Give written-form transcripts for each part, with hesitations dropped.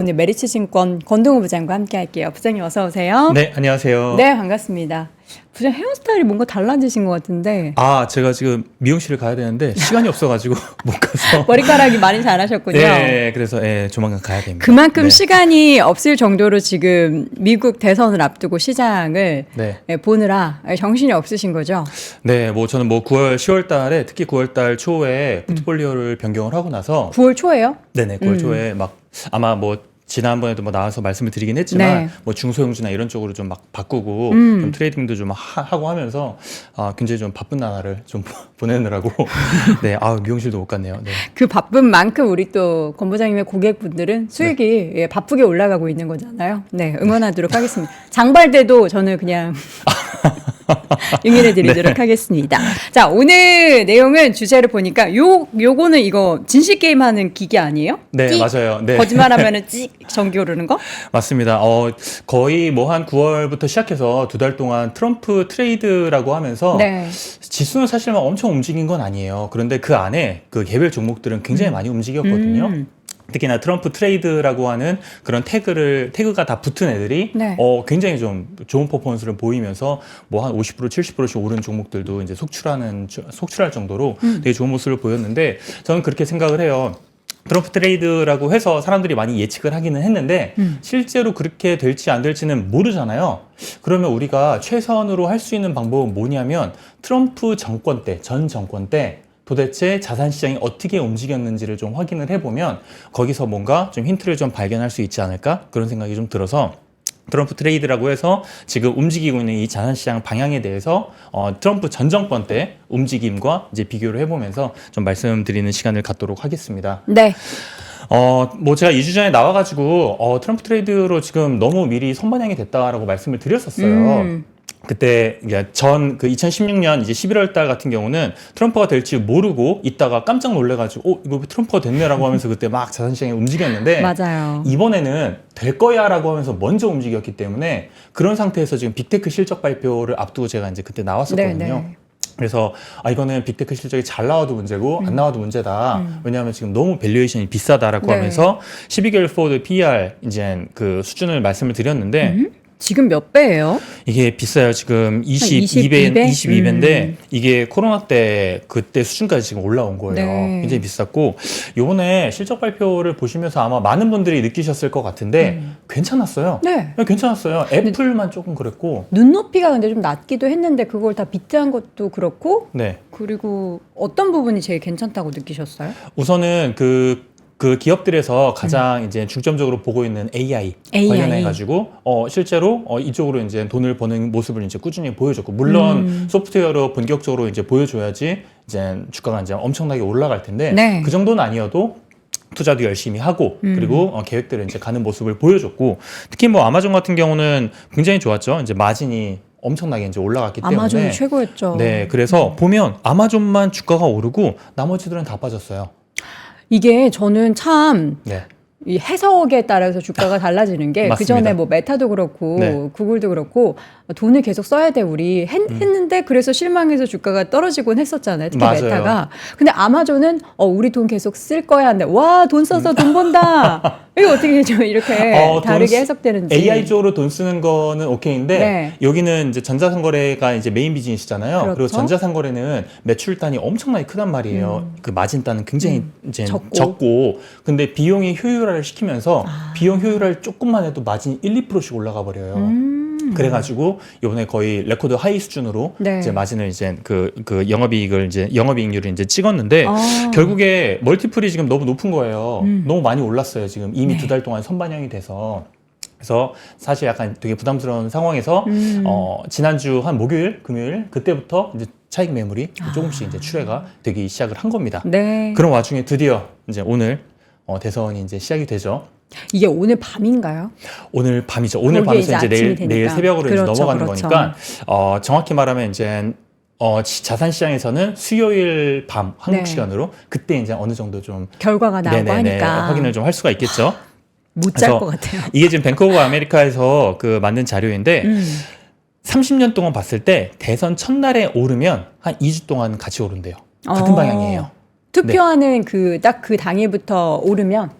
오늘 메리츠증권 권동우 부장과 함께 할게요. 부장님 어서 오세요. 네, 안녕하세요. 네, 반갑습니다. 부장 헤어스타일이 뭔가 달라지신 것 같은데. 아, 제가 지금 미용실을 가야 되는데 시간이 없어가지고 못 가서. 머리카락이 많이 자라셨군요. 네, 그래서 조만간 가야 됩니다. 그만큼 네. 시간이 없을 정도로 지금 미국 대선을 앞두고 시장을 네. 보느라 정신이 없으신 거죠? 네, 뭐 저는 뭐 9월, 10월 달에 특히 9월 달 초에 포트폴리오를 변경을 하고 나서 9월 초에요? 네네, 9월 초에 막 아마 뭐 지난번에도 뭐 나와서 말씀을 드리긴 했지만 네. 뭐 중소형주나 이런 쪽으로 좀 막 바꾸고 좀 트레이딩도 좀 하고 하면서 굉장히 좀 바쁜 나날을 좀 보내느라고 네, 미용실도 못 갔네요. 네. 그 바쁜 만큼 우리 또 권 부장님의 고객분들은 수익이 예, 바쁘게 올라가고 있는 거잖아요. 네, 응원하도록 하겠습니다. 장발 때도 저는 그냥 응원해 드리도록 하겠습니다. 자, 오늘 내용은 주제를 보니까 요거는 이거 진실 게임 하는 기계 아니에요? 네, 맞아요. 네. 거짓말하면은 찍 전기 오르는 거? 맞습니다. 거의 뭐 한 9월부터 시작해서 2달 동안 트럼프 트레이드라고 하면서 네. 지수는 사실 막 엄청 움직인 건 아니에요. 그런데 그 안에 그 개별 종목들은 굉장히 많이 움직였거든요. 특히나 트럼프 트레이드라고 하는 그런 태그가 다 붙은 애들이 네. 굉장히 좀 좋은 퍼포먼스를 보이면서 뭐 한 50% 70%씩 오른 종목들도 이제 속출할 정도로 되게 좋은 모습을 보였는데 저는 그렇게 생각을 해요. 트럼프 트레이드라고 해서 사람들이 많이 예측을 하기는 했는데 실제로 그렇게 될지 안 될지는 모르잖아요. 그러면 우리가 최선으로 할 수 있는 방법은 뭐냐면 트럼프 정권 때, 전 정권 때 도대체 자산시장이 어떻게 움직였는지를 좀 확인을 해보면 거기서 뭔가 좀 힌트를 좀 발견할 수 있지 않을까? 그런 생각이 좀 들어서 트럼프 트레이드라고 해서 지금 움직이고 있는 이 자산시장 방향에 대해서 트럼프 전 정권 때 움직임과 이제 비교를 해보면서 좀 말씀드리는 시간을 갖도록 하겠습니다. 네. 뭐 제가 2주 전에 나와가지고 트럼프 트레이드로 지금 너무 미리 선반영이 됐다라고 말씀을 드렸었어요. 그때 전 2016년 이제 11월 달 같은 경우는 트럼프가 될지 모르고 있다가 깜짝 놀래가지고 이거 트럼프가 됐네라고 하면서 그때 막 자산시장이 움직였는데 맞아요. 이번에는 될 거야라고 하면서 먼저 움직였기 때문에 그런 상태에서 지금 빅테크 실적 발표를 앞두고 제가 이제 그때 나왔었거든요. 네. 그래서 이거는 빅테크 실적이 잘 나와도 문제고 안 나와도 문제다. 왜냐하면 지금 너무 밸류에이션이 비싸다라고 네. 하면서 12개월 포워드 PER 이제 그 수준을 말씀을 드렸는데 지금 몇 배예요? 이게 비싸요. 지금 22배? 22배인데 이게 코로나 때 그때 수준까지 지금 올라온 거예요. 네. 굉장히 비쌌고 요번에 실적 발표를 보시면서 아마 많은 분들이 느끼셨을 것 같은데 괜찮았어요. 네. 괜찮았어요. 애플만 조금 그랬고 눈높이가 근데 좀 낮기도 했는데 그걸 다 비트한 것도 그렇고 네. 그리고 어떤 부분이 제일 괜찮다고 느끼셨어요? 우선은 그 기업들에서 가장 이제 중점적으로 보고 있는 AI 관련해가지고 실제로 이쪽으로 이제 돈을 버는 모습을 이제 꾸준히 보여줬고 물론 소프트웨어로 본격적으로 이제 보여줘야지 이제 주가가 이제 엄청나게 올라갈 텐데 네. 그 정도는 아니어도 투자도 열심히 하고 그리고 계획대로 이제 가는 모습을 보여줬고 특히 뭐 아마존 같은 경우는 굉장히 좋았죠. 이제 마진이 엄청나게 이제 올라갔기 때문에 아마존이 최고였죠. 네, 그래서 보면 아마존만 주가가 오르고 나머지들은 다 빠졌어요. 이게 저는 참 네. 이 해석에 따라서 주가가 달라지는 게 맞습니다. 그전에 뭐 메타도 그렇고 네. 구글도 그렇고 돈을 계속 써야 돼 우리 했는데 그래서 실망해서 주가가 떨어지곤 했었잖아요. 특히 맞아요. 메타가. 근데 아마존은 우리 돈 계속 쓸 거야 하는데 와, 돈 써서 돈 번다. 이거 어떻게 좀 이렇게 다르게 해석되는지. AI 쪽으로 돈 쓰는 거는 오케이인데 네. 여기는 이제 전자상거래가 이제 메인 비즈니스잖아요. 그렇죠. 그리고 전자상거래는 매출단이 엄청나게 크단 말이에요. 그 마진단은 굉장히 이제 적고 근데 비용이 효율화를 시키면서 비용 효율화를 조금만 해도 마진이 1~2%씩 올라가 버려요. 그래가지고 이번에 거의 레코드 하이 수준으로 네. 이제 마진을 이제 그 영업이익률을 이제 찍었는데 결국에 멀티플이 지금 너무 높은 거예요. 너무 많이 올랐어요. 지금 이미 네. 2달 동안 선반영이 돼서. 그래서 사실 약간 되게 부담스러운 상황에서 지난주 한 목요일, 금요일 그때부터 이제 차익 매물이 조금씩 이제 출회가 되기 시작을 한 겁니다. 네. 그런 와중에 드디어 이제 오늘 대선이 이제 시작이 되죠. 이게 오늘 밤인가요? 오늘 밤이죠. 오늘 밤에서 이제 내일 새벽으로 이제 넘어가는 거니까 정확히 말하면 이제 자산시장에서는 수요일 밤 한국 시간으로 그때 이제 어느 정도 좀 결과가 나오고 하니까 확인을 좀 할 수가 있겠죠. 못 잘 것 같아요. 이게 지금 뱅크 오브 아메리카에서 그 만든 자료인데 30년 동안 봤을 때 대선 첫날에 오르면 한 2주 동안 같이 오른대요. 같은 방향이에요. 투표하는 그 딱 그 당일부터 오르면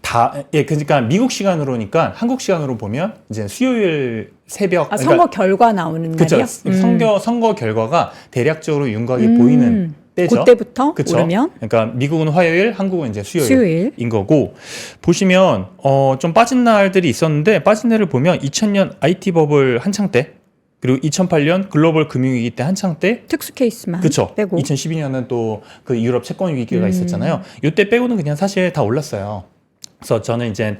그러니까 미국 시간으로니까 한국 시간으로 보면 이제 수요일 새벽 선거 결과 나오는 그렇죠. 날이요? 선거 결과가 대략적으로 윤곽이 보이는 때죠. 그때부터 그쵸? 오르면 그러니까 미국은 화요일, 한국은 이제 수요일. 수요일인 거고 보시면 좀 빠진 날들이 있었는데 빠진 날을 보면 2000년 IT 버블 한창 때 그리고 2008년 글로벌 금융위기 때 한창 때 특수 케이스만 그쵸. 빼고 2012년은 또 그 유럽 채권 위기가 있었잖아요. 이때 빼고는 그냥 사실 다 올랐어요. 그래서 저는 이제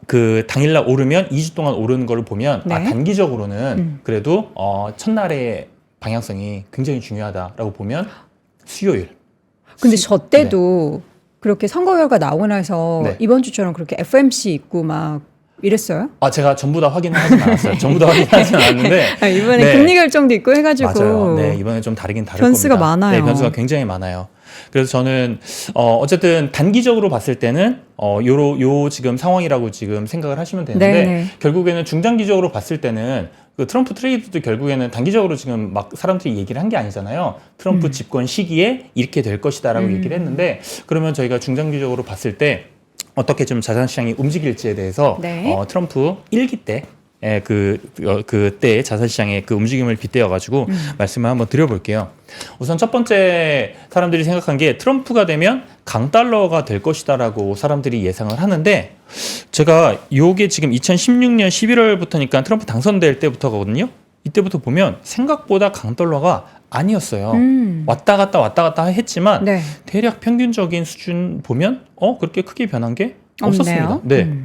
그 당일날 오르면 2주 동안 오르는 걸 보면 네. 단기적으로는 그래도 첫날의 방향성이 굉장히 중요하다라고 보면 수요일. 근데 저 때도 그렇게 선거 결과 나오고 나서 네. 이번 주처럼 그렇게 FMC 있고 막 이랬어요? 제가 전부 다 확인을 하진 않았어요. 전부 다 확인하진 않았는데 이번에 네. 금리 결정도 있고 해가지고 맞아요. 네, 이번에 좀 다르긴 다를 변수가 겁니다. 많아요. 네, 변수가 굉장히 많아요. 그래서 저는 어쨌든 단기적으로 봤을 때는 요 지금 상황이라고 지금 생각을 하시면 되는데 네네. 결국에는 중장기적으로 봤을 때는 그 트럼프 트레이드도 결국에는 단기적으로 지금 막 사람들이 얘기를 한 게 아니잖아요. 트럼프 집권 시기에 이렇게 될 것이다라고 얘기를 했는데 그러면 저희가 중장기적으로 봤을 때 어떻게 좀 자산시장이 움직일지에 대해서 네. 트럼프 1기 때 그때 자산시장의 그 움직임을 빗대어가지고 말씀을 한번 드려볼게요. 우선 첫 번째 사람들이 생각한 게 트럼프가 되면 강달러가 될 것이다라고 사람들이 예상을 하는데 제가 요게 지금 2016년 11월부터니까 트럼프 당선될 때부터거든요. 이때부터 보면 생각보다 강달러가 아니었어요. 왔다 갔다 했지만 네. 대략 평균적인 수준 보면 그렇게 크게 변한 게 없었습니다. 없네요. 네.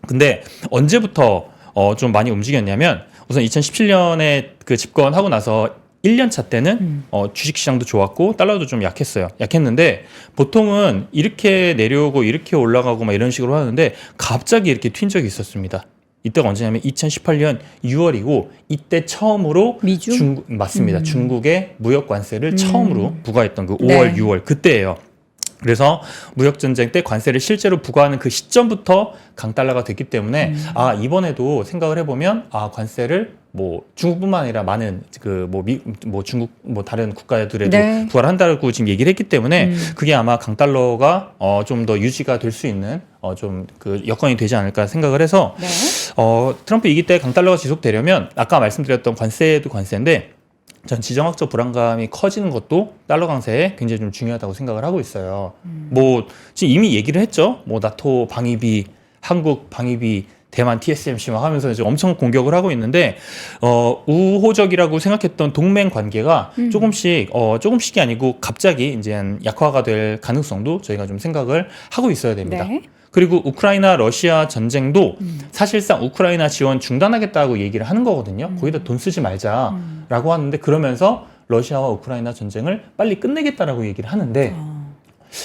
근데 언제부터 좀 많이 움직였냐면 우선 2017년에 그 집권하고 나서 1년 차 때는 주식시장도 좋았고 달러도 좀 약했는데 보통은 이렇게 내려오고 이렇게 올라가고 막 이런 식으로 하는데 갑자기 이렇게 튄 적이 있었습니다. 이때가 언제냐면 2018년 6월이고 이때 처음으로 미중? 맞습니다. 중국의 무역 관세를 처음으로 부과했던 그 5월, 네. 6월 그때예요. 그래서 무역전쟁 때 관세를 실제로 부과하는 그 시점부터 강달러가 됐기 때문에 이번에도 생각을 해보면 관세를 뭐 중국뿐만 아니라 많은 중국 다른 국가들에도 네. 부과를 한다고 지금 얘기를 했기 때문에 그게 아마 강달러가 좀 더 유지가 될 수 있는 좀 그 여건이 되지 않을까 생각을 해서 네. 트럼프 2기 때 강달러가 지속되려면 아까 말씀드렸던 관세도 관세인데 전 지정학적 불안감이 커지는 것도 달러 강세에 굉장히 좀 중요하다고 생각을 하고 있어요. 뭐 지금 이미 얘기를 했죠. 뭐 나토 방위비, 한국 방위비, 대만 TSMC 막 하면서 이제 엄청 공격을 하고 있는데 우호적이라고 생각했던 동맹 관계가 조금씩이 아니고 갑자기 이제 약화가 될 가능성도 저희가 좀 생각을 하고 있어야 됩니다. 네. 그리고 우크라이나 러시아 전쟁도 사실상 우크라이나 지원 중단하겠다고 얘기를 하는 거거든요. 거기다 돈 쓰지 말자라고 하는데 그러면서 러시아와 우크라이나 전쟁을 빨리 끝내겠다라고 얘기를 하는데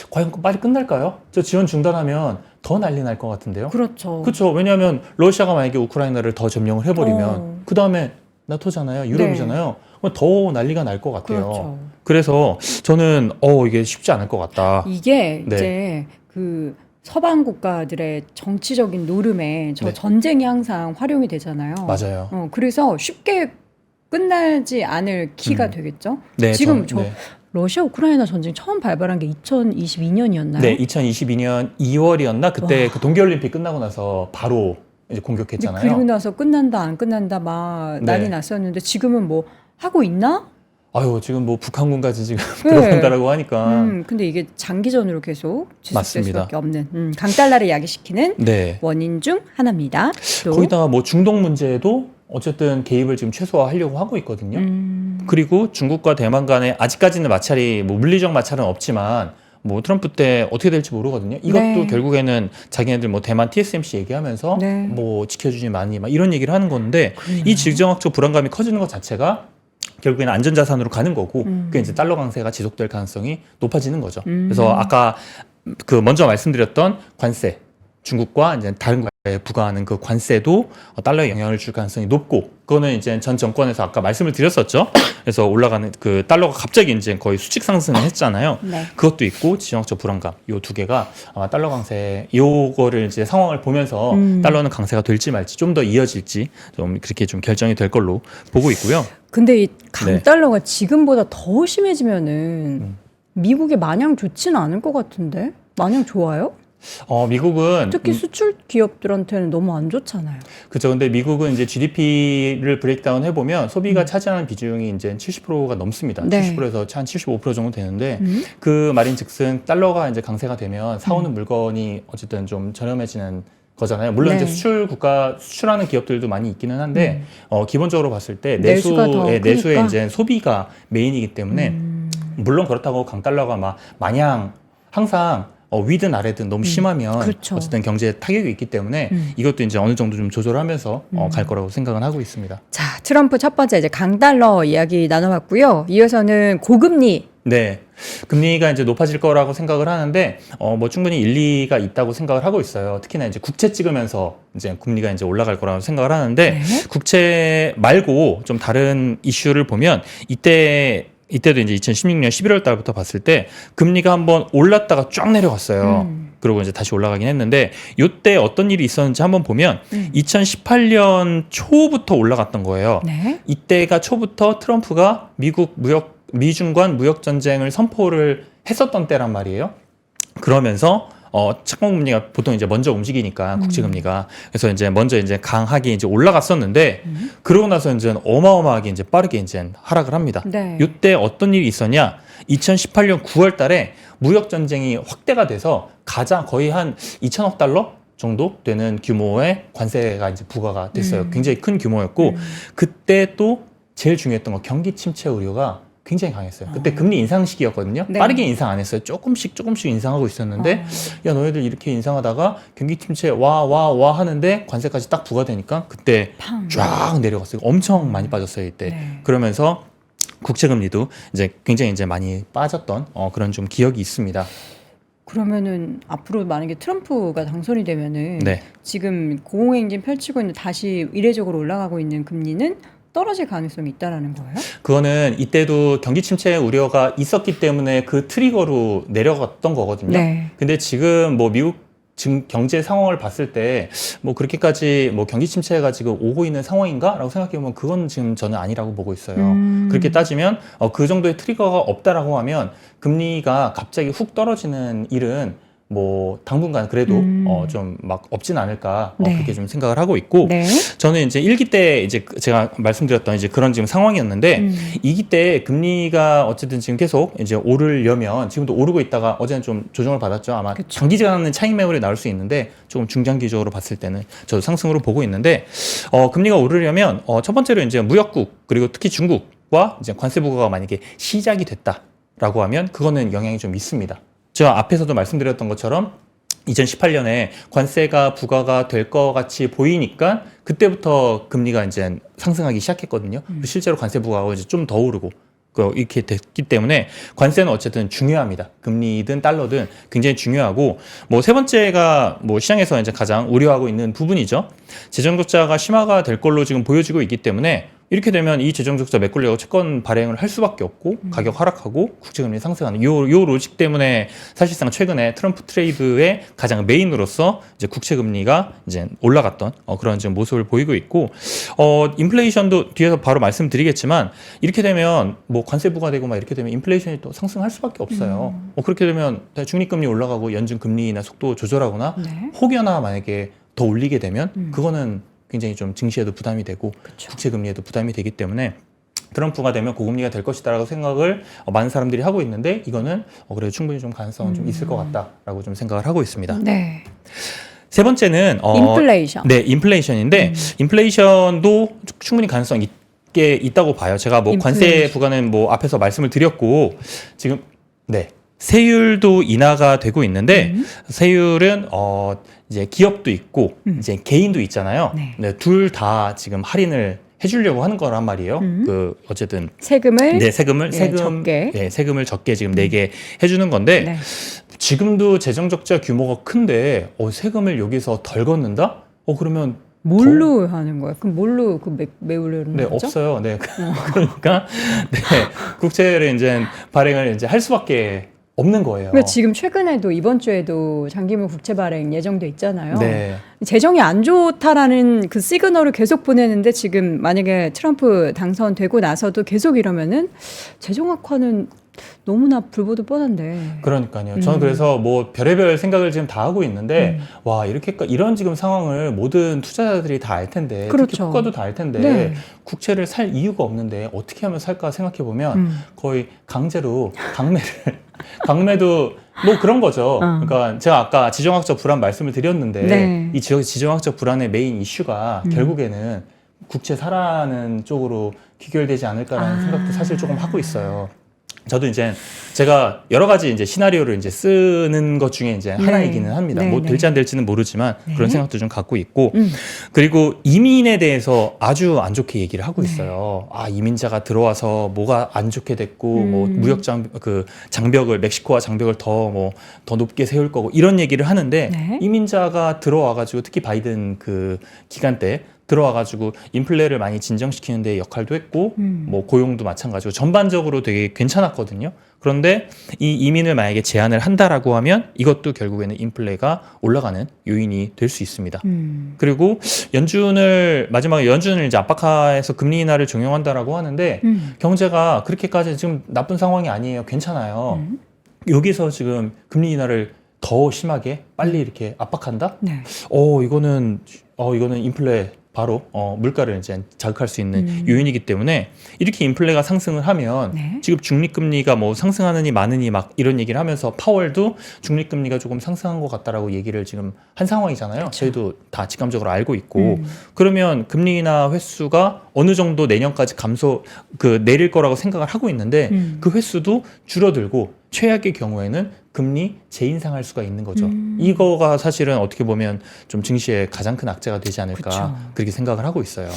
과연 빨리 끝날까요? 저 지원 중단하면 더 난리 날 것 같은데요. 그렇죠. 그렇죠. 왜냐하면 러시아가 만약에 우크라이나를 더 점령을 해버리면 그 다음에 나토잖아요, 유럽이잖아요. 그럼 더 난리가 날 것 같아요. 그렇죠. 그래서 저는 이게 쉽지 않을 것 같다. 이게 네. 이제 그 서방 국가들의 정치적인 노름에 네. 전쟁이 항상 활용이 되잖아요. 맞아요. 그래서 쉽게 끝나지 않을 키가 되겠죠. 네, 지금 네. 러시아 우크라이나 전쟁 처음 발발한 게 2022년이었나요? 네, 2022년 2월이었나 그때 그 동계올림픽 끝나고 나서 바로 이제 공격했잖아요. 그리고 나서 끝난다 안 끝난다 막 네. 난리 났었는데 지금은 뭐 하고 있나? 지금 뭐 북한군까지 지금 네. 들어간다라고 하니까 근데 이게 장기전으로 계속 지속될 맞습니다. 수밖에 없는 강달러를 야기시키는 네. 원인 중 하나입니다. 또 거기다가 뭐 중동 문제에도 어쨌든 개입을 지금 최소화하려고 하고 있거든요. 그리고 중국과 대만 간에 아직까지는 물리적 마찰은 없지만 뭐 트럼프 때 어떻게 될지 모르거든요. 이것도 네. 결국에는 자기네들 뭐 대만 TSMC 얘기하면서 네. 뭐 지켜주지 많이 막 이런 얘기를 하는 건데 그래요. 이 지정학적 불안감이 커지는 것 자체가 결국에는 안전자산으로 가는 거고 그게 이제 달러 강세가 지속될 가능성이 높아지는 거죠. 그래서 아까 그 먼저 말씀드렸던 관세, 중국과 이제 다른 국가에 부과하는 그 관세도 달러에 영향을 줄 가능성이 높고 그거는 이제 전 정권에서 아까 말씀을 드렸었죠. 그래서 올라가는 그 달러가 갑자기 이제 거의 수직 상승을 했잖아요. 네. 그것도 있고 지정학적 불안감 요 두 개가 아마 달러 강세 요거를 이제 상황을 보면서 달러는 강세가 될지 말지 좀 더 이어질지 좀 그렇게 좀 결정이 될 걸로 보고 있고요. 근데 이 네. 강달러가 지금보다 더 심해지면은 미국이 마냥 좋지는 않을 것 같은데? 마냥 좋아요? 미국은 특히 수출 기업들한테는 너무 안 좋잖아요. 그렇죠. 근데 미국은 이제 GDP를 브레이크다운 해보면 소비가 차지하는 비중이 이제 70%가 넘습니다. 네. 70%에서 한 75% 정도 되는데 그 말인즉슨 달러가 이제 강세가 되면 사오는 물건이 어쨌든 좀 저렴해지는 거잖아요. 물론 네. 이제 수출하는 기업들도 많이 있기는 한데 기본적으로 봤을 때 내수가 더 내수의 크니까. 이제 소비가 메인이기 때문에 물론 그렇다고 강달러가 막 마냥 항상 위든 아래든 너무 심하면 그렇죠. 어쨌든 경제에 타격이 있기 때문에 이것도 이제 어느 정도 좀 조절하면서 갈 거라고 생각은 하고 있습니다. 자, 트럼프 첫 번째 이제 강달러 이야기 나눠봤고요. 이어서는 고금리. 네. 금리가 이제 높아질 거라고 생각을 하는데, 뭐 충분히 일리가 있다고 생각을 하고 있어요. 특히나 이제 국채 찍으면서 이제 금리가 이제 올라갈 거라고 생각을 하는데, 네. 국채 말고 좀 다른 이슈를 보면, 이때도 이제 2016년 11월 달부터 봤을 때, 금리가 한번 올랐다가 쫙 내려갔어요. 그리고 이제 다시 올라가긴 했는데, 이때 어떤 일이 있었는지 한번 보면, 2018년 초부터 올라갔던 거예요. 네. 이때가 초부터 트럼프가 미중 간 무역 전쟁을 선포를 했었던 때란 말이에요. 그러면서 채권금리가 보통 이제 먼저 움직이니까 국채금리가 그래서 이제 먼저 이제 강하게 이제 올라갔었는데 그러고 나서 이제 어마어마하게 이제 빠르게 이제 하락을 합니다. 네. 이때 어떤 일이 있었냐? 2018년 9월 달에 무역 전쟁이 확대가 돼서 거의 한 2천억 달러 정도 되는 규모의 관세가 이제 부과가 됐어요. 굉장히 큰 규모였고 그때 또 제일 중요했던 거 경기 침체 우려가 굉장히 강했어요. 그때 금리 인상 시기였거든요. 네. 빠르게 인상 안 했어요. 조금씩 인상하고 있었는데 야 너희들 이렇게 인상하다가 경기 침체 와 하는데 관세까지 딱 부과되니까 그때 팡. 쫙 내려갔어요. 엄청 많이 빠졌어요 이때. 네. 그러면서 국채금리도 이제 굉장히 이제 많이 빠졌던 그런 좀 기억이 있습니다. 그러면은 앞으로 만약에 트럼프가 당선이 되면은 네. 지금 고공행진 펼치고 있는 다시 이례적으로 올라가고 있는 금리는 떨어질 가능성이 있다라는 거예요? 그거는 이때도 경기 침체 우려가 있었기 때문에 그 트리거로 내려갔던 거거든요. 네. 근데 지금 뭐 미국 지금 경제 상황을 봤을 때 뭐 그렇게까지 뭐 경기 침체가 지금 오고 있는 상황인가라고 생각해 보면 그건 지금 저는 아니라고 보고 있어요. 그렇게 따지면 그 정도의 트리거가 없다라고 하면 금리가 갑자기 훅 떨어지는 일은 뭐 당분간 그래도 좀 막 없진 않을까 네. 그렇게 좀 생각을 하고 있고 네. 저는 이제 1기 때 이제 제가 말씀드렸던 이제 그런 지금 상황이었는데 2기 때 금리가 어쨌든 지금 계속 이제 오르려면 지금도 오르고 있다가 어제는 좀 조정을 받았죠. 아마 그쵸. 장기간은 차익 매물이 나올 수 있는데 조금 중장기적으로 봤을 때는 저도 상승으로 보고 있는데 금리가 오르려면 첫 번째로 이제 무역국 그리고 특히 중국과 이제 관세 부과가 만약에 시작이 됐다라고 하면 그거는 영향이 좀 있습니다. 제가 앞에서도 말씀드렸던 것처럼 2018년에 관세가 부과가 될 것 같이 보이니까 그때부터 금리가 이제 상승하기 시작했거든요. 실제로 관세 부과가 이제 좀 더 오르고 이렇게 됐기 때문에 관세는 어쨌든 중요합니다. 금리든 달러든 굉장히 중요하고 뭐 세 번째가 뭐 시장에서 이제 가장 우려하고 있는 부분이죠. 재정 적자가 심화가 될 걸로 지금 보여지고 있기 때문에 이렇게 되면 이 재정 적자 메꾸려고 채권 발행을 할 수밖에 없고 가격 하락하고 국채금리 상승하는 요 로직 때문에 사실상 최근에 트럼프 트레이드의 가장 메인으로서 이제 국채금리가 이제 올라갔던 그런 지금 모습을 보이고 있고 인플레이션도 뒤에서 바로 말씀드리겠지만 이렇게 되면 뭐 관세 부과되고 막 이렇게 되면 인플레이션이 또 상승할 수밖에 없어요. 그렇게 되면 중립금리 올라가고 연준금리나 속도 조절하거나 네. 혹여나 만약에 더 올리게 되면 그거는 굉장히 좀 증시에도 부담이 되고 그쵸. 국채금리에도 부담이 되기 때문에 트럼프가 되면 고금리가 될 것이다라고 생각을 많은 사람들이 하고 있는데 이거는 그래도 충분히 좀 가능성은 좀 있을 것 같다라고 좀 생각을 하고 있습니다. 네. 세 번째는 인플레이션. 네, 인플레이션인데 인플레이션도 충분히 가능성 있게 있다고 봐요. 제가 뭐 관세 인플레이션. 부과는 뭐 앞에서 말씀을 드렸고 지금 네. 세율도 인하가 되고 있는데 세율은 이제 기업도 있고 이제 개인도 있잖아요. 네. 둘 다 지금 할인을 해주려고 하는 거란 말이에요. 그 어쨌든 세금을 세금을 적게. 세금을 적게 지금 내게 해주는 건데 네. 지금도 재정 적자 규모가 큰데 세금을 여기서 덜 걷는다? 그러면 뭘로 하는 거예요? 그럼 뭘로 메우려는 네, 거죠? 없어요. 네. 그러니까 네, 국채를 이제 발행을 이제 할 수밖에 없는 거예요. 그러니까 지금 최근에도 이번 주에도 장기물 국채 발행 예정돼 있잖아요. 네. 재정이 안 좋다라는 그 시그널을 계속 보내는데 지금 만약에 트럼프 당선되고 나서도 계속 이러면은 재정 악화는 너무나 불보듯 뻔한데. 그러니까요. 저는 그래서 뭐 별의별 생각을 지금 다 하고 있는데 와 이런 지금 상황을 모든 투자자들이 다 알 텐데 특히 그렇죠. 국가도 다 알 텐데 네. 국채를 살 이유가 없는데 어떻게 하면 살까 생각해 보면 거의 강제로 강매도 뭐 그런 거죠. 그러니까 제가 아까 지정학적 불안 말씀을 드렸는데 네. 이 지정학적 불안의 메인 이슈가 결국에는 국채 사라는 쪽으로 귀결되지 않을까라는 생각도 사실 조금 하고 있어요. 저도 이제 제가 여러 가지 이제 시나리오를 이제 쓰는 것 중에 이제 하나이기는 합니다. 네, 뭐 네. 될지 안 될지는 모르지만 네. 그런 생각도 좀 갖고 있고 그리고 이민에 대해서 아주 안 좋게 얘기를 하고 있어요. 아 이민자가 들어와서 뭐가 안 좋게 됐고 뭐 무역 장벽을 멕시코와 장벽을 더 높게 세울 거고 이런 얘기를 하는데 네. 이민자가 들어와가지고 특히 바이든 그 기간 때 들어와가지고 인플레를 많이 진정시키는 데 역할도 했고 뭐 고용도 마찬가지고 전반적으로 되게 괜찮았거든요. 그런데 이 이민을 만약에 제한을 한다라고 하면 이것도 결국에는 인플레가 올라가는 요인이 될 수 있습니다. 그리고 마지막에 연준을 이제 압박해서 금리 인하를 종용한다라고 하는데 경제가 그렇게까지 지금 나쁜 상황이 아니에요. 괜찮아요. 여기서 지금 금리 인하를 더 심하게 빨리 이렇게 압박한다? 네. 이거는 인플레 바로 물가를 이제 자극할 수 있는 요인이기 때문에 이렇게 인플레가 상승을 하면 네. 지금 중립금리가 뭐 상승하느니 마느니 막 이런 얘기를 하면서 파월도 중립금리가 조금 상승한 것 같다라고 얘기를 지금 한 상황이잖아요. 그렇죠. 저희도 다 직감적으로 알고 있고 그러면 금리 인하 횟수가 어느 정도 내년까지 내릴 거라고 생각을 하고 있는데 그 횟수도 줄어들고 최악의 경우에는 금리 재인상할 수가 있는 거죠. 이거가 사실은 어떻게 보면 좀 증시의 가장 큰 악재가 되지 않을까 그쵸. 그렇게 생각을 하고 있어요.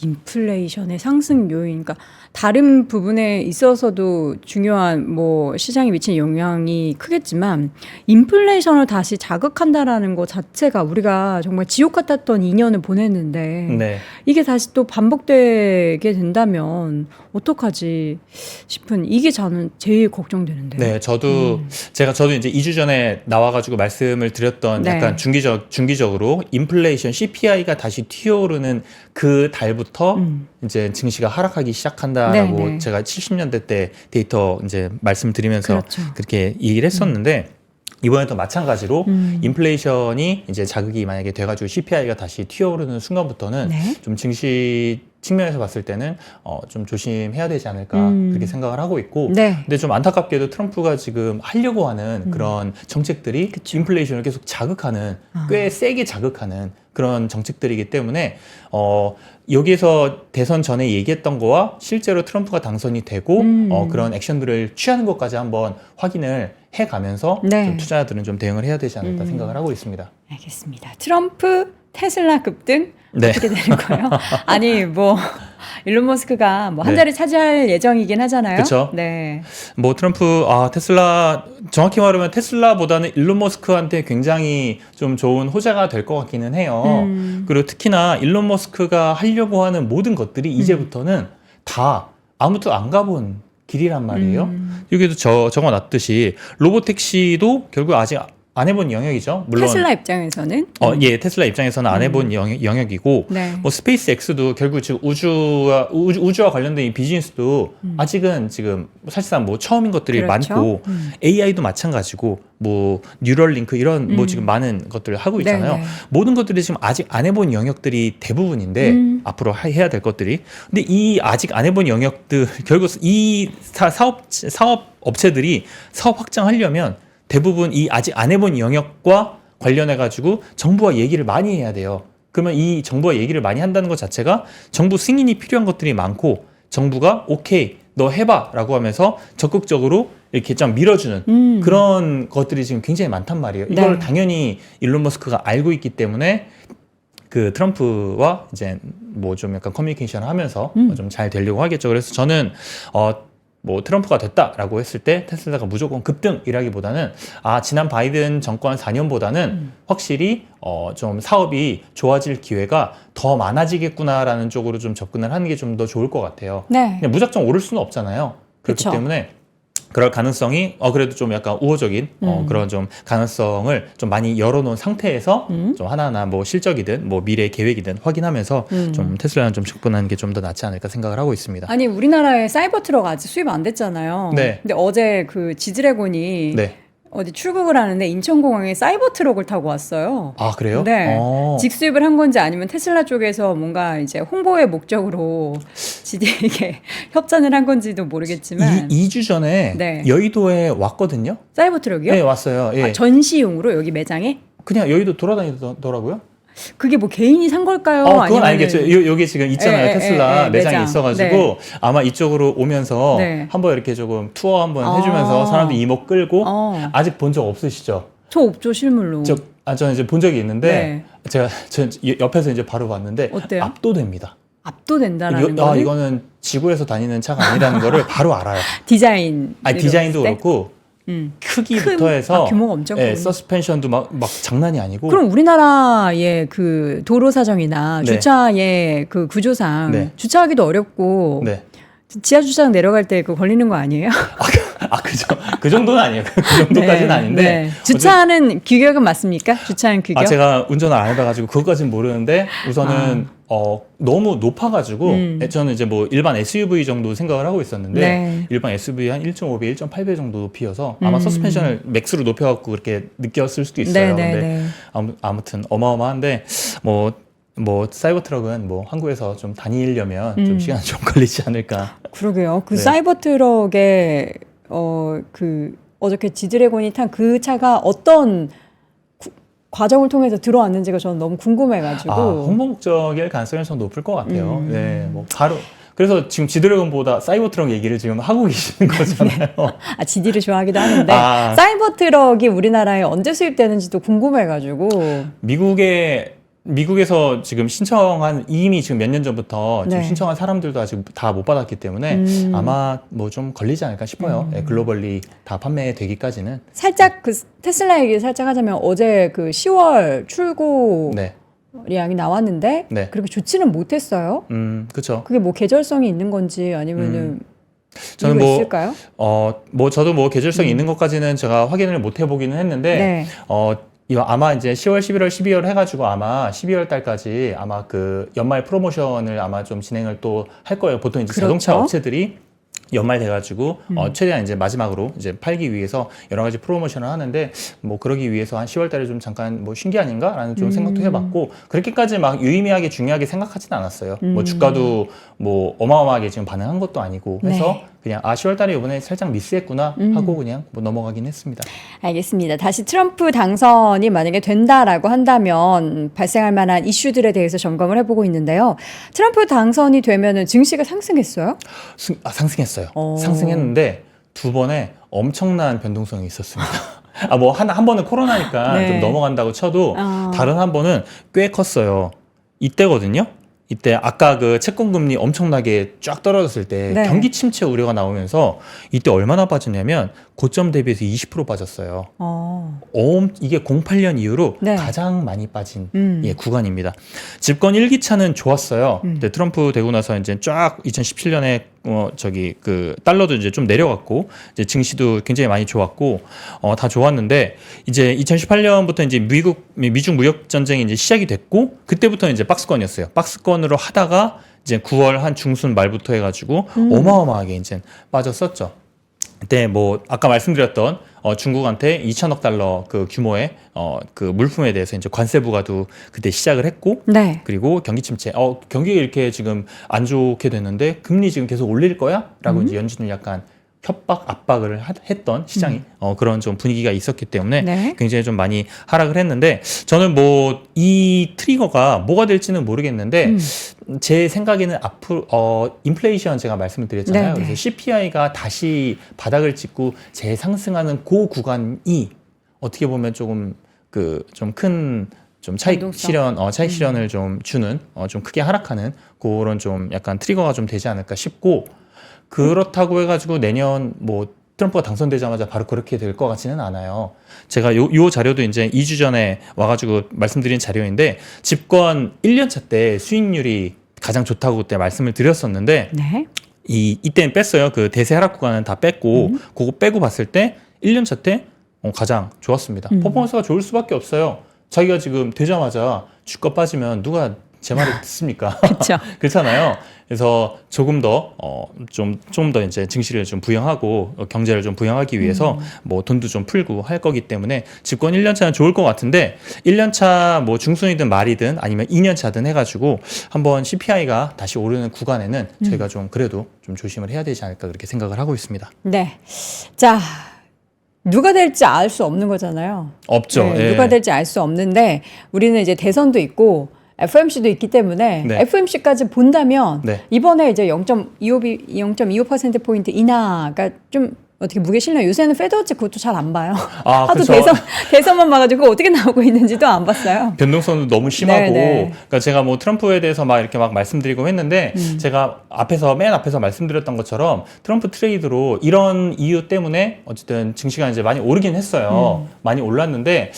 인플레이션의 상승 요인, 그러니까 다른 부분에 있어서도 중요한 뭐 시장에 미치는 영향이 크겠지만 인플레이션을 다시 자극한다라는 것 자체가 우리가 정말 지옥 같았던 2년을 보냈는데 네. 이게 다시 또 반복되게 된다면 어떡하지 싶은 이게 저는 제일 걱정되는데요. 네, 저도 이제 2주 전에 나와가지고 말씀을 드렸던 네. 약간 중기적으로 인플레이션 CPI가 다시 튀어오르는 그 달부터 이제 증시가 하락하기 시작한다라고 네, 네. 제가 70년대 때 데이터 이제 말씀드리면서 그렇죠. 그렇게 얘기를 했었는데 이번에도 마찬가지로 인플레이션이 이제 자극이 만약에 돼가지고 CPI가 다시 튀어오르는 순간부터는 네. 좀 증시 측면에서 봤을 때는 좀 조심해야 되지 않을까 그렇게 생각을 하고 있고 네. 근데 좀 안타깝게도 트럼프가 지금 하려고 하는 그런 정책들이 인플레이션을 계속 자극하는 꽤 세게 자극하는 그런 정책들이기 때문에 여기에서 대선 전에 얘기했던 거와 실제로 트럼프가 당선이 되고 그런 액션들을 취하는 것까지 한번 확인을 해가면서 네. 좀 투자자들은 좀 대응을 해야 되지 않을까 생각을 하고 있습니다. 알겠습니다. 트럼프, 테슬라 급등 네. 어떻게 되는 거예요? 아니 뭐 일론 머스크가 뭐 한 네. 자리 차지할 예정이긴 하잖아요. 그쵸. 네. 뭐 트럼프 테슬라 정확히 말하면 테슬라보다는 일론 머스크한테 굉장히 좀 좋은 호재가 될 것 같기는 해요. 그리고 특히나 일론 머스크가 하려고 하는 모든 것들이 이제부터는 다 아무도 안 가본 길이란 말이에요. 여기도 적어놨듯이 로보택시도 결국 아직 안 해본 영역이죠. 물론 테슬라 입장에서는 예, 테슬라 입장에서는 안 해본 영역이고, 네. 뭐 스페이스 X도 결국 지금 우주와 관련된 이 비즈니스도 아직은 지금 사실상 뭐 처음인 것들이 그렇죠. 많고, AI도 마찬가지고, 뭐 뉴럴링크 이런 뭐 지금 많은 것들을 하고 있잖아요. 네, 네. 모든 것들이 지금 아직 안 해본 영역들이 대부분인데 앞으로 해야 될 것들이. 근데 이 아직 안 해본 영역들 결국 이 사업 업체들이 사업 확장하려면 대부분 이 아직 안 해본 영역과 관련해 가지고 정부와 얘기를 많이 해야 돼요. 그러면 이 정부와 얘기를 많이 한다는 것 자체가 정부 승인이 필요한 것들이 많고 정부가 오케이 너 해봐라고 하면서 적극적으로 이렇게 좀 밀어주는 그런 것들이 지금 굉장히 많단 말이에요. 이걸 네. 당연히 일론 머스크가 알고 있기 때문에 그 트럼프와 이제 뭐 좀 약간 커뮤니케이션을 하면서 좀 잘 되려고 하겠죠. 그래서 저는 뭐 트럼프가 됐다라고 했을 때 테슬라가 무조건 급등이라기보다는 지난 바이든 정권 4년보다는 확실히 좀 사업이 좋아질 기회가 더 많아지겠구나라는 쪽으로 좀 접근을 하는 게 좀 더 좋을 것 같아요. 네. 그냥 무작정 오를 수는 없잖아요. 그렇기 그쵸. 때문에 그럴 가능성이 그래도 좀 약간 우호적인 그런 좀 가능성을 좀 많이 열어놓은 상태에서 좀 하나하나 뭐 실적이든 뭐 미래 계획이든 확인하면서 좀 테슬라는 좀 접근하는 게 좀 더 낫지 않을까 생각을 하고 있습니다. 아니 우리나라에 사이버 트럭 아직 수입 안 됐잖아요. 네. 근데 어제 그 지드래곤이 네. 어디 출국을 하는데 인천공항에 사이버 트럭을 타고 왔어요. 아, 그래요? 네. 직수입을 한 건지 아니면 테슬라 쪽에서 뭔가 이제 홍보의 목적으로 이게 협찬을 한 건지도 모르겠지만 2주 전에 네. 여의도에 왔거든요. 사이버 트럭이요? 네, 왔어요. 예. 아, 전시용으로 여기 매장에? 그냥 여의도 돌아다니더라고요. 그게 뭐 개인이 산 걸까요? 그건 아니면은... 아니겠죠. 여기 지금 있잖아요. 테슬라 매장이 매장. 있어가지고 네. 아마 이쪽으로 오면서 네. 한번 이렇게 조금 투어 한번 해주면서 사람들 이목 끌고 아직 본 적 없으시죠? 저 없죠, 실물로. 저는 이제 본 적이 있는데 저 옆에서 이제 바로 봤는데 어때요? 압도됩니다. 압도된다라는 거는? 이거는 지구에서 다니는 차가 아니라는 거를 바로 알아요. 디자인. 디자인도 그렇고 크기부터 해서 규모가 엄청 크군요. 서스펜션도 막 장난이 아니고. 그럼 우리나라의 그 도로 사정이나 네. 주차의 그 구조상 네. 주차하기도 어렵고 네. 지하 주차장 내려갈 때 그 걸리는 거 아니에요? 그죠. 그 정도는 아니에요. 그 정도까지는 아닌데. 네. 주차하는 규격은 맞습니까? 주차하는 규격? 제가 운전을 안 해봐가지고 그것까지는 모르는데 우선은 너무 높아가지고 저는 이제 뭐 일반 SUV 정도 생각을 하고 있었는데 네. 일반 SUV 한 1.5배, 1.8배 정도 높이여서 아마 서스펜션을 맥스로 높여갖고 그렇게 느꼈을 수도 있어요. 근데 아무튼 어마어마한데 뭐 사이버 트럭은 뭐 한국에서 좀 다니려면 좀 시간이 좀 걸리지 않을까. 그러게요. 그 네. 사이버 트럭에 그 어저께 지드래곤이 탄 그 차가 어떤 과정을 통해서 들어왔는지가 저는 너무 궁금해가지고. 홍보 목적일 가능성이 좀 높을 것 같아요. 네, 뭐 바로. 그래서 지금 지드래곤보다 사이버 트럭 얘기를 지금 하고 계시는 거잖아요. 지디를 좋아하기도 하는데 사이버 트럭이 우리나라에 언제 수입되는지도 궁금해가지고. 미국에서 지금 이미 지금 몇 년 전부터 지금 네. 신청한 사람들도 아직 다 못 받았기 때문에 아마 뭐 좀 걸리지 않을까 싶어요. 글로벌리 다 판매되기까지는. 살짝 그 테슬라 얘기 살짝 하자면 어제 그 10월 출고량이 네. 나왔는데 네. 그렇게 좋지는 못했어요. 그렇죠. 그게 뭐 계절성이 있는 건지 아니면은 저는 이유가 있을까요? 저도 뭐 계절성이 있는 것까지는 제가 확인을 못 해보기는 했는데 네. 이거 아마 이제 10월, 11월, 12월 해가지고 아마 12월 달까지 아마 그 연말 프로모션을 아마 좀 진행을 또 할 거예요. 보통 이제 그렇죠. 자동차 업체들이 연말 돼가지고 최대한 이제 마지막으로 이제 팔기 위해서 여러 가지 프로모션을 하는데 뭐 그러기 위해서 한 10월 달에 좀 잠깐 뭐 쉰 게 아닌가라는 좀 생각도 해봤고 그렇게까지 막 유의미하게 중요하게 생각하지는 않았어요. 뭐 주가도 뭐 어마어마하게 지금 반응한 것도 아니고 해서 그냥 10월 달에 이번에 살짝 미스했구나 하고 그냥 뭐 넘어가긴 했습니다. 알겠습니다. 다시 트럼프 당선이 만약에 된다라고 한다면 발생할 만한 이슈들에 대해서 점검을 해보고 있는데요. 트럼프 당선이 되면은 증시가 상승했어요? 상승했어요. 상승했는데 두 번에 엄청난 변동성이 있었습니다. 뭐 한 번은 코로나니까 네. 좀 넘어간다고 쳐도 다른 한 번은 꽤 컸어요. 이때거든요. 이때 아까 그 채권금리 엄청나게 쫙 떨어졌을 때 네. 경기 침체 우려가 나오면서 이때 얼마나 빠졌냐면 고점 대비해서 20% 빠졌어요. 이게 08년 이후로 네. 가장 많이 빠진 구간입니다. 집권 1기차는 좋았어요. 근데 트럼프 되고 나서 이제 쫙 2017년에 그 달러도 이제 좀 내려갔고 이제 증시도 굉장히 많이 좋았고 다 좋았는데 이제 2018년부터 이제 미중 무역 전쟁이 이제 시작이 됐고 그때부터 이제 박스권이었어요. 박스권으로 하다가 이제 9월 한 중순 말부터 해가지고 어마어마하게 이제 빠졌었죠. 그때 뭐 아까 말씀드렸던 중국한테 2천억 달러 그 규모의 그 물품에 대해서 이제 관세 부과도 그때 시작을 했고 네. 그리고 경기 침체 경기가 이렇게 지금 안 좋게 됐는데 금리 지금 계속 올릴 거야? 라고 이제 연준을 약간 협박 압박을 했던 시장이 그런 좀 분위기가 있었기 때문에 네. 굉장히 좀 많이 하락을 했는데 저는 뭐 이 트리거가 뭐가 될지는 모르겠는데 제 생각에는 앞으로 인플레이션 제가 말씀을 드렸잖아요. 네, 네. 그래서 CPI가 다시 바닥을 찍고 재상승하는 그 구간이 어떻게 보면 조금 그 좀 큰 좀 차익 실현을 좀 주는 좀 크게 하락하는 그런 좀 약간 트리거가 좀 되지 않을까 싶고 그렇다고 해가지고 내년 뭐 트럼프가 당선되자마자 바로 그렇게 될 것 같지는 않아요. 제가 요 자료도 이제 2주 전에 와가지고 말씀드린 자료인데 집권 1년차 때 수익률이 가장 좋다고 그때 말씀을 드렸었는데 네. 이때는 뺐어요. 그 대세 하락 구간은 다 뺐고 그거 빼고 봤을 때 1년 차 때 가장 좋았습니다. 퍼포먼스가 좋을 수밖에 없어요. 자기가 지금 되자마자 주가 빠지면 누가 제 말을 듣습니까? 그렇죠. 그렇잖아요. 그래서 조금 더 좀 더 이제 증시를 좀 부양하고 경제를 좀 부양하기 위해서 뭐 돈도 좀 풀고 할 거기 때문에 집권 1년 차는 좋을 것 같은데 1년 차 뭐 중순이든 말이든 아니면 2년 차든 해가지고 한번 CPI가 다시 오르는 구간에는 저희가 좀 그래도 좀 조심을 해야 되지 않을까 그렇게 생각을 하고 있습니다. 네. 자, 누가 될지 알 수 없는 거잖아요. 없죠. 네, 예. 누가 될지 알 수 없는데 우리는 이제 대선도 있고 FOMC도 있기 때문에 네. FOMC까지 본다면 네. 이번에 이제 0.25% 인하가 좀 어떻게 무게 실나요? 요새는 페드워치 그것도 잘 안 봐요. 아, 하도 그쵸. 대선만 봐가지고 어떻게 나오고 있는지도 안 봤어요. 변동성도 너무 심하고, 네네. 그러니까 제가 뭐 트럼프에 대해서 막 이렇게 막 말씀드리고 했는데, 제가 맨 앞에서 말씀드렸던 것처럼 트럼프 트레이드로 이런 이유 때문에 어쨌든 증시가 이제 많이 오르긴 했어요. 많이 올랐는데,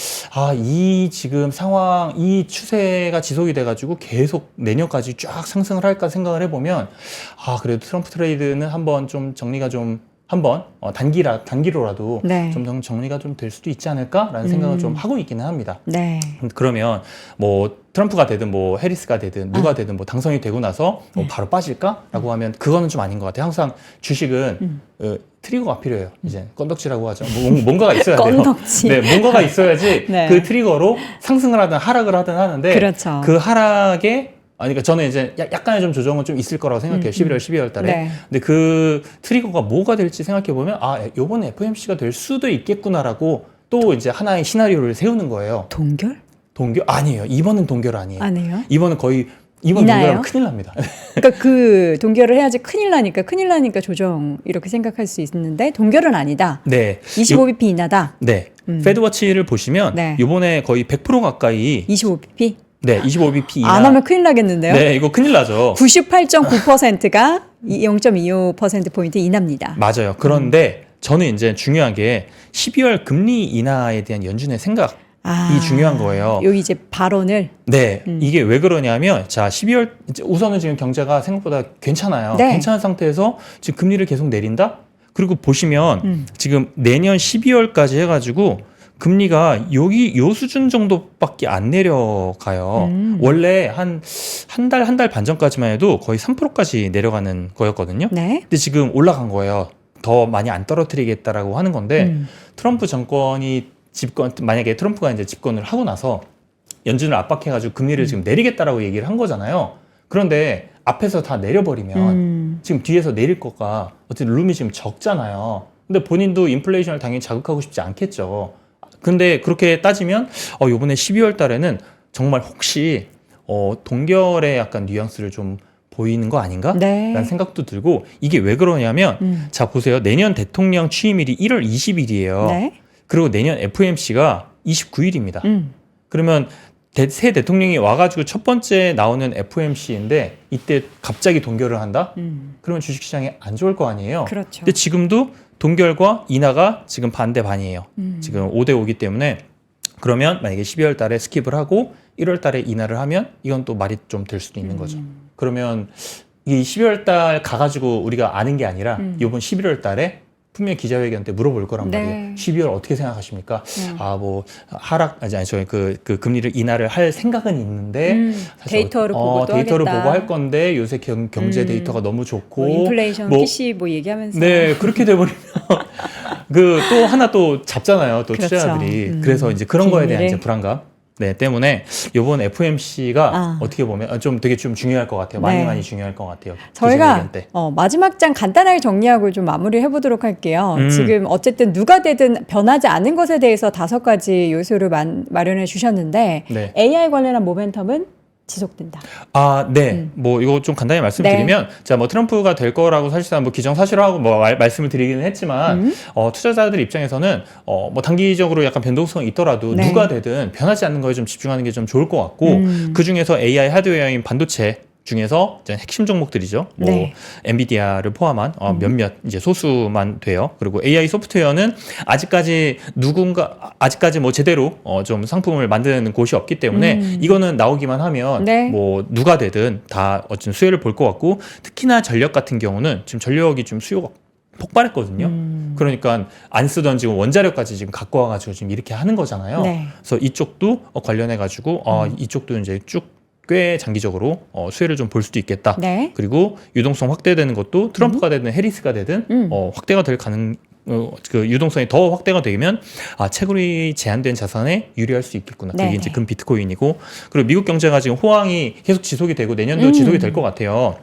이 지금 상황, 이 추세가 지속이 돼가지고 계속 내년까지 쫙 상승을 할까 생각을 해보면, 그래도 트럼프 트레이드는 한번 좀 정리가 좀 한번 단기로라도 네. 좀 정리가 좀 될 수도 있지 않을까라는 생각을 좀 하고 있기는 합니다. 네. 그러면 뭐 트럼프가 되든 뭐 해리스가 되든 누가 되든 뭐 당선이 되고 나서 뭐 바로 빠질까라고 하면 그거는 좀 아닌 것 같아요. 항상 주식은 트리거가 필요해요. 이제 건덕지라고 하죠. 뭔가가 있어야 돼요. 건덕지. 네, 뭔가가 있어야지 네. 그 트리거로 상승을 하든 하락을 하든 하는데 그렇죠. 그 하락에 그러니까 저는 이제 약간의 좀 조정은 좀 있을 거라고 생각해요. 11월, 12월 달에. 네. 근데 그 트리거가 뭐가 될지 생각해 보면 요번에 FOMC가 될 수도 있겠구나라고 또 이제 하나의 시나리오를 세우는 거예요. 동결? 동결? 아니에요. 이번은 동결 아니에요. 아니에요? 이번은 거의 이나요? 동결하면 큰일 납니다. 그러니까 그 동결을 해야지 큰일 나니까 조정 이렇게 생각할 수 있는데 동결은 아니다. 네. 25bp 인하다. 네. 페드워치를 보시면 네. 요번에 거의 100% 가까이 25bp? 네, 25bp 이나 안 하면 큰일 나겠는데요? 네, 이거 큰일 나죠. 98.9%가 0.25%포인트 인하입니다. 맞아요. 그런데 저는 이제 중요한 게 12월 금리 인하에 대한 연준의 생각이 중요한 거예요. 여기 이제 발언을 네, 이게 왜 그러냐면, 자, 12월, 우선은 지금 경제가 생각보다 괜찮아요. 네. 괜찮은 상태에서 지금 금리를 계속 내린다? 그리고 보시면, 지금 내년 12월까지 해가지고, 금리가 요 수준 정도밖에 안 내려가요. 원래 한 달 반 전까지만 해도 거의 3%까지 내려가는 거였거든요. 네. 근데 지금 올라간 거예요. 더 많이 안 떨어뜨리겠다라고 하는 건데, 트럼프 정권이 만약에 트럼프가 이제 집권을 하고 나서 연준을 압박해가지고 금리를 지금 내리겠다라고 얘기를 한 거잖아요. 그런데 앞에서 다 내려버리면 지금 뒤에서 내릴 거가 어쨌든 룸이 지금 적잖아요. 근데 본인도 인플레이션을 당연히 자극하고 싶지 않겠죠. 근데 그렇게 따지면 요번에 12월 달에는 정말 혹시 동결의 약간 뉘앙스를 좀 보이는 거 아닌가? 네. 라는 생각도 들고 이게 왜 그러냐면 자 보세요. 내년 대통령 취임일이 1월 20일이에요. 네. 그리고 내년 FOMC가 29일입니다. 그러면 새 대통령이 와가지고 첫 번째 나오는 FOMC인데 이때 갑자기 동결을 한다? 그러면 주식시장에 안 좋을 거 아니에요? 그렇죠. 근데 지금도 동결과 인하가 지금 반대 반이에요. 지금 5대 5기 때문에 그러면 만약에 12월 달에 스킵을 하고 1월 달에 인하를 하면 이건 또 말이 좀 될 수도 있는 거죠. 그러면 이 12월 달 가가지고 우리가 아는 게 아니라 이번 11월 달에 분명 기자회견 때 물어볼 거란 네. 말이에요. 12월 어떻게 생각하십니까? 뭐 그 금리를 인하를 할 생각은 있는데 사실 데이터를 보고 또 데이터를 하겠다. 보고 할 건데 요새 경제 데이터가 너무 좋고 뭐 인플레이션, PC 뭐 얘기하면서 네, 그렇게 돼버리면 그 또 하나 또 잡잖아요. 또 그렇죠. 투자자들이. 그래서 이제 그런 거에 대한 비밀을. 이제 불안감. 네, 때문에 이번 FOMC가 어떻게 보면 되게 좀 중요할 것 같아요. 네. 많이 중요할 것 같아요. 저희가 기자회견 때. 마지막 장 간단하게 정리하고 좀 마무리를 해보도록 할게요. 지금 어쨌든 누가 되든 변하지 않은 것에 대해서 5가지 요소를 마련해 주셨는데 네. AI 관련한 모멘텀은 지속된다. 네. 뭐 이거 좀 간단히 말씀드리면 자, 뭐 트럼프가 될 거라고 사실상 뭐 기정사실화하고 뭐 말씀을 드리기는 했지만 투자자들 입장에서는 뭐 단기적으로 약간 변동성이 있더라도 네. 누가 되든 변하지 않는 거에 좀 집중하는 게 좀 좋을 것 같고 그 중에서 AI 하드웨어인 반도체 중에서 이제 핵심 종목들이죠. 뭐 네. 엔비디아를 포함한 몇몇 이제 소수만 돼요. 그리고 AI 소프트웨어는 아직까지 뭐 제대로 좀 상품을 만드는 곳이 없기 때문에 이거는 나오기만 하면 네. 뭐 누가 되든 다 어쨌든 수혜를 볼 것 같고, 특히나 전력 같은 경우는 지금 전력이 좀 수요가 폭발했거든요. 그러니까 안 쓰던 지금 원자력까지 지금 갖고 와가지고 지금 이렇게 하는 거잖아요. 네. 그래서 이쪽도 관련해가지고 이쪽도 이제 쭉 꽤 장기적으로 수혜를 좀 볼 수도 있겠다. 네. 그리고 유동성 확대되는 것도 트럼프가 되든 해리스가 되든 확대가 될 그 유동성이 더 확대가 되면 채굴이 제한된 자산에 유리할 수 있겠구나. 그게 네, 이제 네. 금 비트코인이고, 그리고 미국 경제가 지금 호황이 계속 지속이 되고 내년도 지속이 될 것 같아요.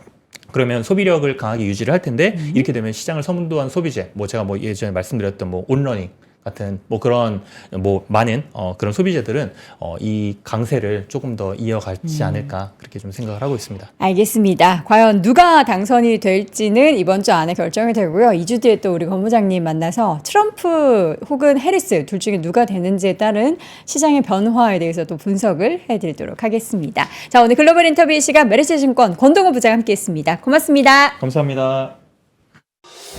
그러면 소비력을 강하게 유지를 할 텐데 이렇게 되면 시장을 선도한 소비재, 뭐 제가 뭐 예전에 말씀드렸던 뭐 온러닝 같은 뭐 그런 뭐 많은 그런 소비재들은 이 강세를 조금 더 이어가지 않을까, 그렇게 좀 생각을 하고 있습니다. 알겠습니다. 과연 누가 당선이 될지는 이번 주 안에 결정이 되고요. 2주 뒤에 또 우리 권부장님 만나서 트럼프 혹은 해리스 둘 중에 누가 되는지에 따른 시장의 변화에 대해서 또 분석을 해드리도록 하겠습니다. 자, 오늘 글로벌 인터뷰 이 시간 메르츠증권 권동호 부장 함께했습니다. 고맙습니다. 감사합니다.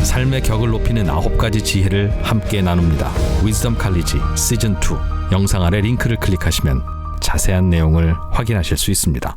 삶의 격을 높이는 9가지 지혜를 함께 나눕니다. 위즈덤 칼리지 시즌 2 영상 아래 링크를 클릭하시면 자세한 내용을 확인하실 수 있습니다.